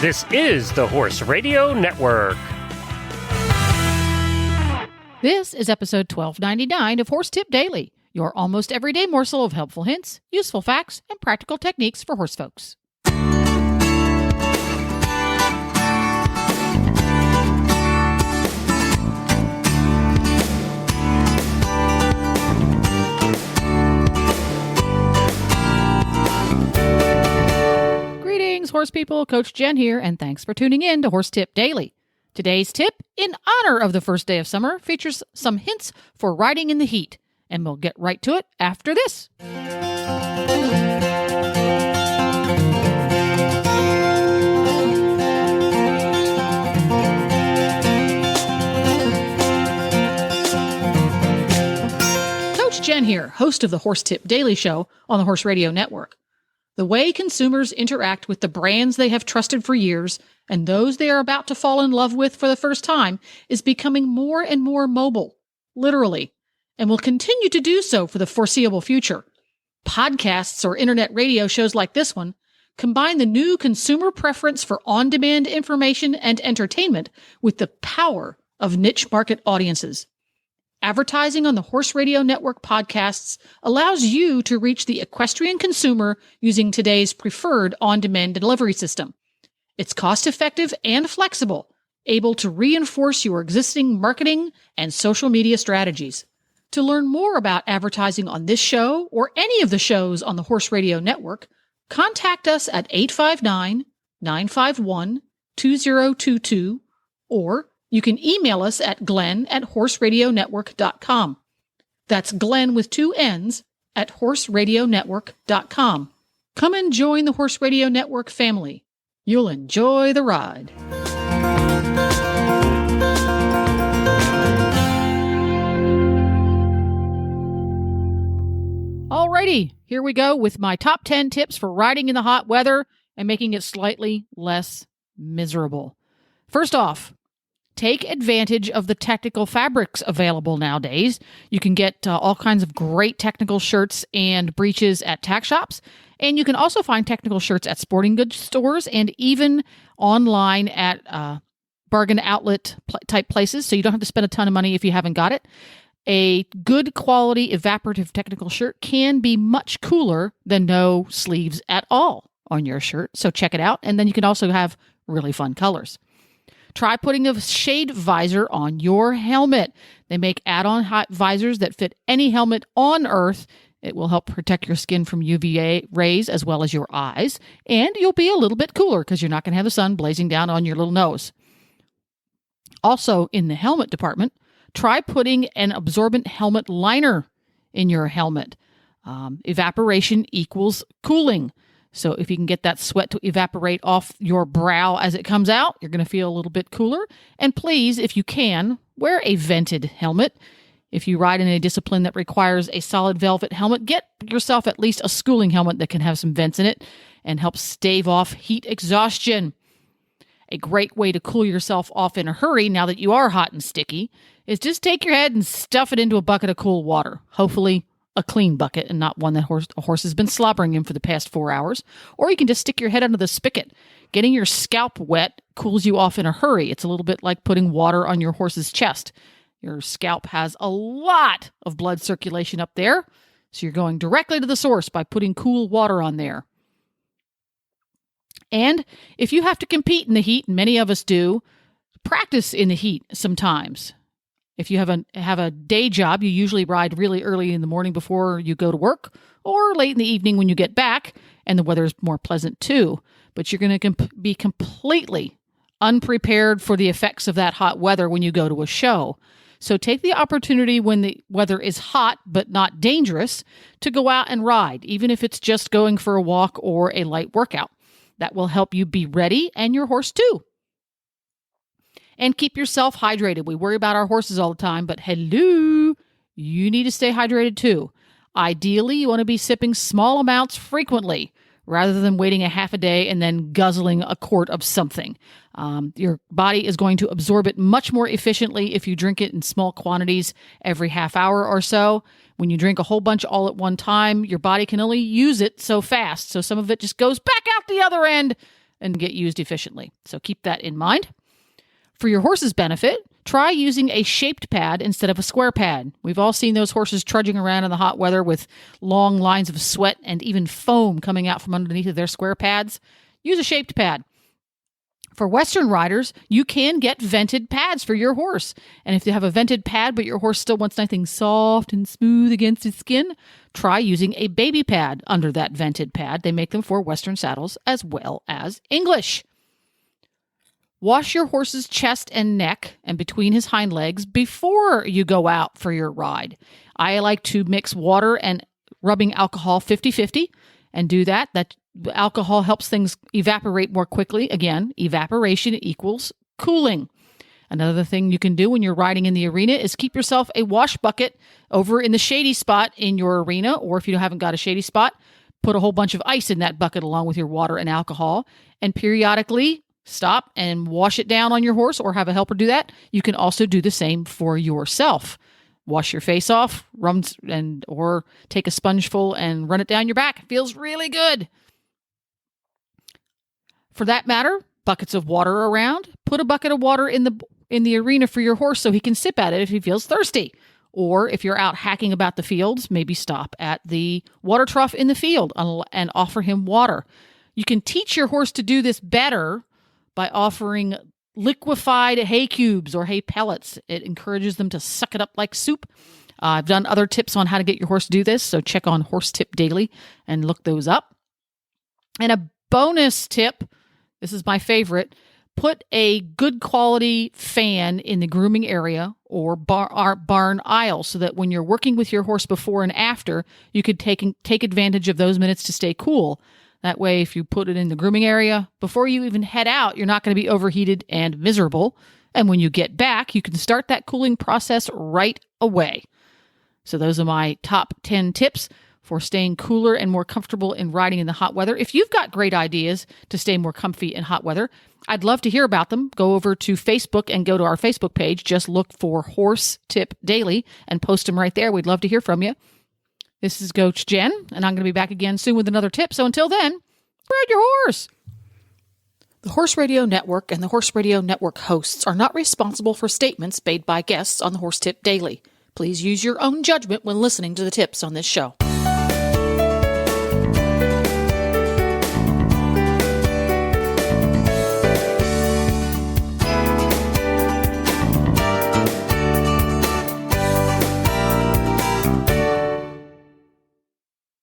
This is the Horse Radio Network. This is episode 1299 of Horse Tip Daily, your almost everyday morsel of helpful hints, useful facts, and practical techniques for horse folks. Greetings, horse people. Coach Jen here, and thanks for tuning in to Horse Tip Daily. Today's tip, in honor of the first day of summer, features some hints for riding in the heat, and we'll get right to it after this. Coach Jen here, host of the Horse Tip Daily Show on the Horse Radio Network. The way consumers interact with the brands they have trusted for years and those they are about to fall in love with for the first time is becoming more and more mobile, literally, and will continue to do so for the foreseeable future. Podcasts or internet radio shows like this one combine the new consumer preference for on-demand information and entertainment with the power of niche market audiences. Advertising on the Horse Radio Network podcasts allows you to reach the equestrian consumer using today's preferred on-demand delivery system. It's cost-effective and flexible, able to reinforce your existing marketing and social media strategies. To learn more about advertising on this show or any of the shows on the Horse Radio Network, contact us at 859-951-2022 or you can email us at glenn@horseradionetwork.com. That's Glenn with 2 N's at horseradionetwork.com. Come and join the Horse Radio Network family. You'll enjoy the ride. Alrighty, here we go with my top 10 tips for riding in the hot weather and making it slightly less miserable. First off, take advantage of the technical fabrics available nowadays. You can get all kinds of great technical shirts and breeches at tack shops, and you can also find technical shirts at sporting goods stores and even online at bargain outlet type places, so you don't have to spend a ton of money if you haven't got it. A good quality evaporative technical shirt can be much cooler than no sleeves at all on your shirt, so check it out, and then you can also have really fun colors. Try putting a shade visor on your helmet. They make add-on visors that fit any helmet on Earth. It will help protect your skin from UVA rays as well as your eyes. And you'll be a little bit cooler because you're not going to have the sun blazing down on your little nose. Also, in the helmet department, try putting an absorbent helmet liner in your helmet. Evaporation equals cooling. So if you can get that sweat to evaporate off your brow as it comes out, you're going to feel a little bit cooler. And please, if you can, wear a vented helmet. If you ride in a discipline that requires a solid velvet helmet, get yourself at least a schooling helmet that can have some vents in it and help stave off heat exhaustion. A great way to cool yourself off in a hurry now that you are hot and sticky is just take your head and stuff it into a bucket of cool water. Hopefully a clean bucket and not one that a horse has been slobbering in for the past 4 hours. Or you can just stick your head under the spigot. Getting your scalp wet cools you off in a hurry. It's a little bit like putting water on your horse's chest. Your scalp has a lot of blood circulation up there, so you're going directly to the source by putting cool water on there. And if you have to compete in the heat, and many of us do, practice in the heat sometimes. If you have a day job, you usually ride really early in the morning before you go to work, or late in the evening when you get back, and the weather is more pleasant too. But you're going to be completely unprepared for the effects of that hot weather when you go to a show. So take the opportunity when the weather is hot but not dangerous to go out and ride, even if it's just going for a walk or a light workout. That will help you be ready and your horse too. And keep yourself hydrated. We worry about our horses all the time, but hello, you need to stay hydrated too. Ideally, you want to be sipping small amounts frequently rather than waiting a half a day and then guzzling a quart of something. Your body is going to absorb it much more efficiently if you drink it in small quantities every half hour or so. When you drink a whole bunch all at one time, your body can only use it so fast. So some of it just goes back out the other end and get used efficiently. So keep that in mind. For your horse's benefit, try using a shaped pad instead of a square pad. We've all seen those horses trudging around in the hot weather with long lines of sweat and even foam coming out from underneath of their square pads. Use a shaped pad. For Western riders, you can get vented pads for your horse. And if you have a vented pad, but your horse still wants something soft and smooth against his skin, try using a baby pad under that vented pad. They make them for Western saddles as well as English. Wash your horse's chest and neck and between his hind legs before you go out for your ride. I like to mix water and rubbing alcohol 50-50 and do that. That alcohol helps things evaporate more quickly. Again, evaporation equals cooling. Another thing you can do when you're riding in the arena is keep yourself a wash bucket over in the shady spot in your arena, or if you haven't got a shady spot, put a whole bunch of ice in that bucket along with your water and alcohol, and periodically stop and wash it down on your horse or have a helper do that. You can also do the same for yourself. Wash your face off, or take a spongeful and run it down your back. It feels really good. For that matter, buckets of water around. Put a bucket of water in the arena for your horse so he can sip at it if he feels thirsty. Or if you're out hacking about the fields, maybe stop at the water trough in the field and offer him water. You can teach your horse to do this better by offering liquefied hay cubes or hay pellets. It encourages them to suck it up like soup. I've done other tips on how to get your horse to do this, so check on Horse Tip Daily and look those up. And a bonus tip, this is my favorite, put a good quality fan in the grooming area or barn aisle so that when you're working with your horse before and after, you could take advantage of those minutes to stay cool. That way, if you put it in the grooming area, before you even head out, you're not going to be overheated and miserable. And when you get back, you can start that cooling process right away. So those are my top 10 tips for staying cooler and more comfortable in riding in the hot weather. If you've got great ideas to stay more comfy in hot weather, I'd love to hear about them. Go over to Facebook and go to our Facebook page. Just look for Horse Tip Daily and post them right there. We'd love to hear from you. This is Coach Jen, and I'm going to be back again soon with another tip. So until then, ride your horse. The Horse Radio Network and the Horse Radio Network hosts are not responsible for statements made by guests on the Horse Tip Daily. Please use your own judgment when listening to the tips on this show.